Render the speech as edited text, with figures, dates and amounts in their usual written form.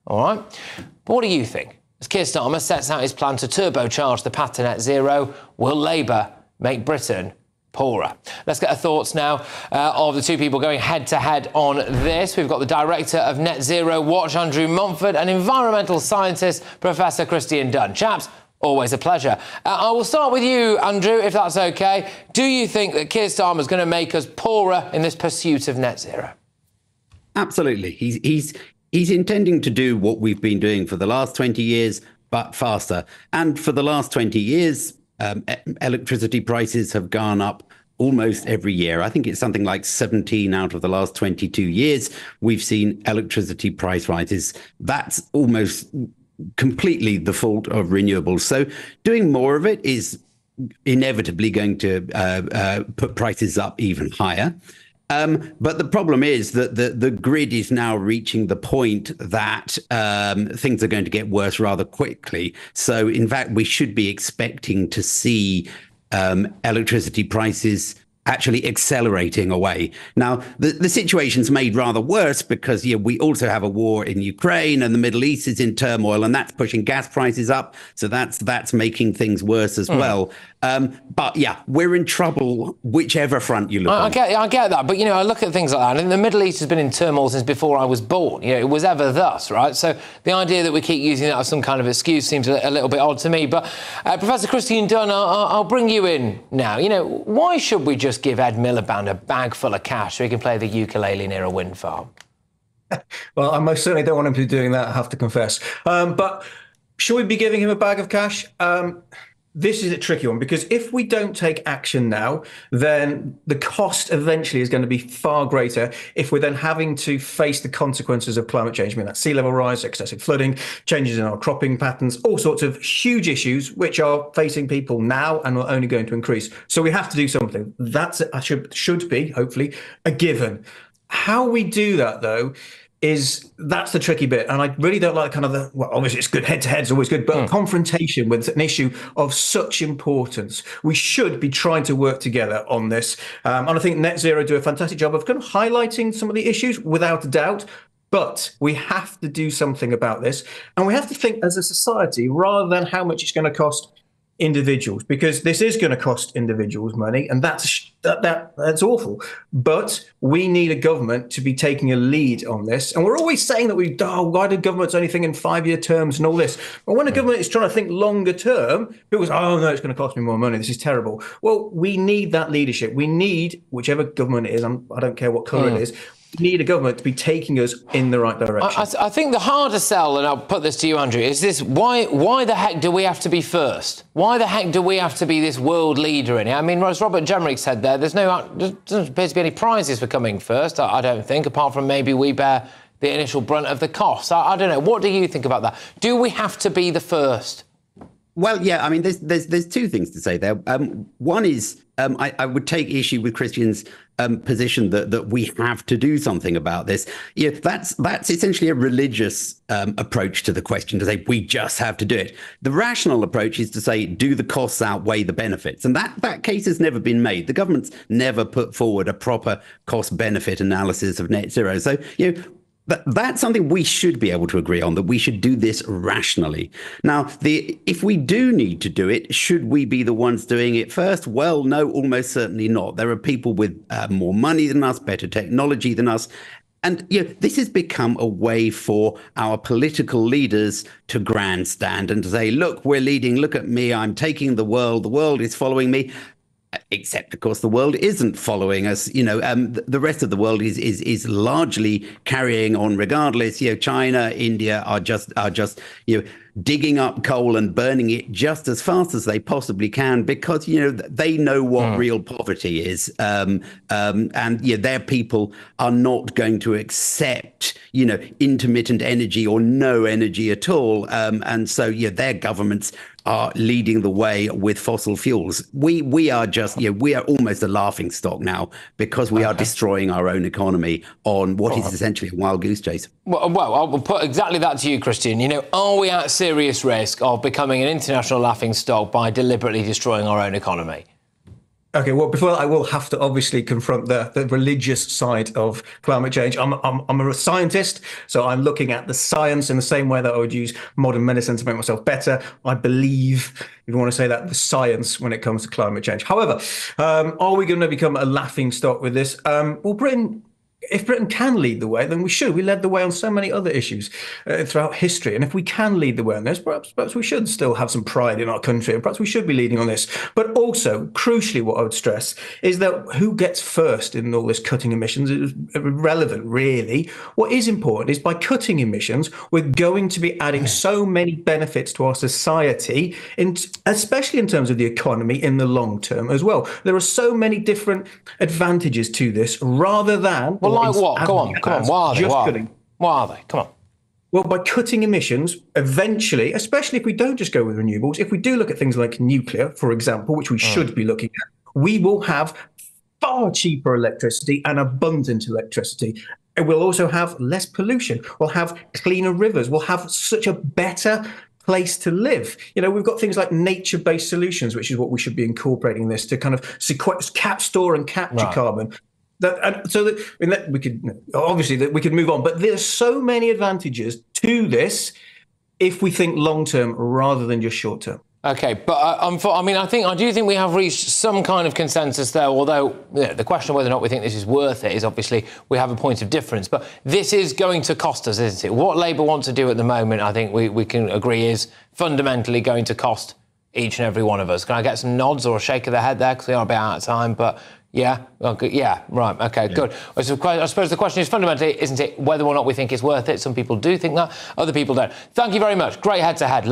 all right? But what do you think? As Keir Starmer sets out his plan to turbocharge the path to net zero, will Labour make Britain poorer? Let's get our thoughts now of the two people going head-to-head on this. We've got the Director of Net Zero Watch, Andrew Montford, and environmental scientist, Professor Christian Dunn. Chaps, always a pleasure. I will start with you, Andrew, if that's OK. Do you think that Keir Starmer is going to make us poorer in this pursuit of net zero? Absolutely. He's intending to do what we've been doing for the last 20 years, but faster. And for the last 20 years, electricity prices have gone up almost every year. I think it's something like 17 out of the last 22 years. We've seen electricity price rises. That's almost completely the fault of renewables. So doing more of it is inevitably going to put prices up even higher. But the problem is that the grid is now reaching the point that things are going to get worse rather quickly. So, in fact, we should be expecting to see electricity prices actually accelerating away. Now, the situation's made rather worse because we also have a war in Ukraine and the Middle East is in turmoil, and that's pushing gas prices up. So that's making things worse as well. But yeah, we're in trouble whichever front you look on. I get that. But, I look at things like that. And the Middle East has been in turmoil since before I was born. It was ever thus, right? So the idea that we keep using that as some kind of excuse seems a little bit odd to me. But Professor Christian Dunn, I'll bring you in now. Why should we just give Ed Miliband a bag full of cash so he can play the ukulele near a wind farm? Well, I most certainly don't want him to be doing that, I have to confess. But should we be giving him a bag of cash? This is a tricky one, because if we don't take action now, then the cost eventually is going to be far greater if we're then having to face the consequences of climate change. I mean, that's sea level rise, excessive flooding, changes in our cropping patterns, all sorts of huge issues which are facing people now and are only going to increase. So we have to do something. That's should be, hopefully, a given. How we do that, though, that's the tricky bit. And I really don't like obviously it's good, head-to-head is always good, but a confrontation with an issue of such importance. We should be trying to work together on this. And I think Net Zero do a fantastic job of kind of highlighting some of the issues, without a doubt. But we have to do something about this. And we have to think as a society, rather than how much it's going to cost individuals, because this is going to cost individuals money, and that's awful. But we need a government to be taking a lead on this. And we're always saying that why do governments only think in 5-year terms and all this? But when a government is trying to think longer term, people say, oh no, it's going to cost me more money, this is terrible. Well, we need that leadership. We need, whichever government it is, I don't care what colour it is, we need a government to be taking us in the right direction. I think the harder sell, and I'll put this to you, Andrew, is this: why the heck do we have to be first? Why the heck do we have to be this world leader in it? I mean, as Robert Jemerick said there, there doesn't appear to be any prizes for coming first, I don't think, apart from maybe we bear the initial brunt of the costs. I don't know. What do you think about that? Do we have to be the first? Well, yeah, I mean, there's two things to say there. One is I would take issue with Christian's position that we have to do something about this. That's essentially a religious approach to the question, to say we just have to do it. The rational approach is to say, do the costs outweigh the benefits? And that case has never been made. The government's never put forward a proper cost-benefit analysis of net zero. So, that's something we should be able to agree on, that we should do this rationally. Now, if we do need to do it, should we be the ones doing it first? Well, no, almost certainly not. There are people with more money than us, better technology than us. And this has become a way for our political leaders to grandstand and to say, look, we're leading, look at me, I'm taking the world is following me. Except, of course, the world isn't following us. The rest of the world is largely carrying on regardless. China, India are just digging up coal and burning it just as fast as they possibly can, because they know what real poverty is, and their people are not going to accept intermittent energy or no energy at all, and so their governments are leading the way with fossil fuels. We are almost a laughing stock now, because we are destroying our own economy on what is essentially a wild goose chase. Well, I'll put exactly that to you, Christian. Are we at serious risk of becoming an international laughing stock by deliberately destroying our own economy? Okay, well, before that, I will have to obviously confront the religious side of climate change. I'm a scientist, so I'm looking at the science in the same way that I would use modern medicine to make myself better. I believe, if you want to say that, the science when it comes to climate change. However, are we going to become a laughing stock with this? Well, if Britain can lead the way, then we should. We led the way on so many other issues throughout history. And if we can lead the way on this, perhaps we should still have some pride in our country, and perhaps we should be leading on this. But also, crucially, what I would stress is that who gets first in all this cutting emissions is irrelevant, really. What is important is by cutting emissions, we're going to be adding so many benefits to our society, especially in terms of the economy in the long term as well. There are so many different advantages to this rather than... Well, like what? Go on. What are they? Come on. Well, by cutting emissions, eventually, especially if we don't just go with renewables, if we do look at things like nuclear, for example, which we should be looking at, we will have far cheaper electricity and abundant electricity. And we'll also have less pollution. We'll have cleaner rivers. We'll have such a better place to live. You know, we've got things like nature-based solutions, which is what we should be incorporating in this to kind of store and capture carbon. We could move on, but there's so many advantages to this if we think long term rather than just short term. Okay, but I do think we have reached some kind of consensus there. Although the question of whether or not we think this is worth it is obviously we have a point of difference. But this is going to cost us, isn't it? What Labour want to do at the moment, I think we can agree, is fundamentally going to cost each and every one of us. Can I get some nods or a shake of the head there? Because we are a bit out of time, but. Yeah. Okay. Yeah. Right. Okay. Yeah. Good. So I suppose the question is fundamentally, isn't it, whether or not we think it's worth it? Some people do think that. Other people don't. Thank you very much. Great head-to-head.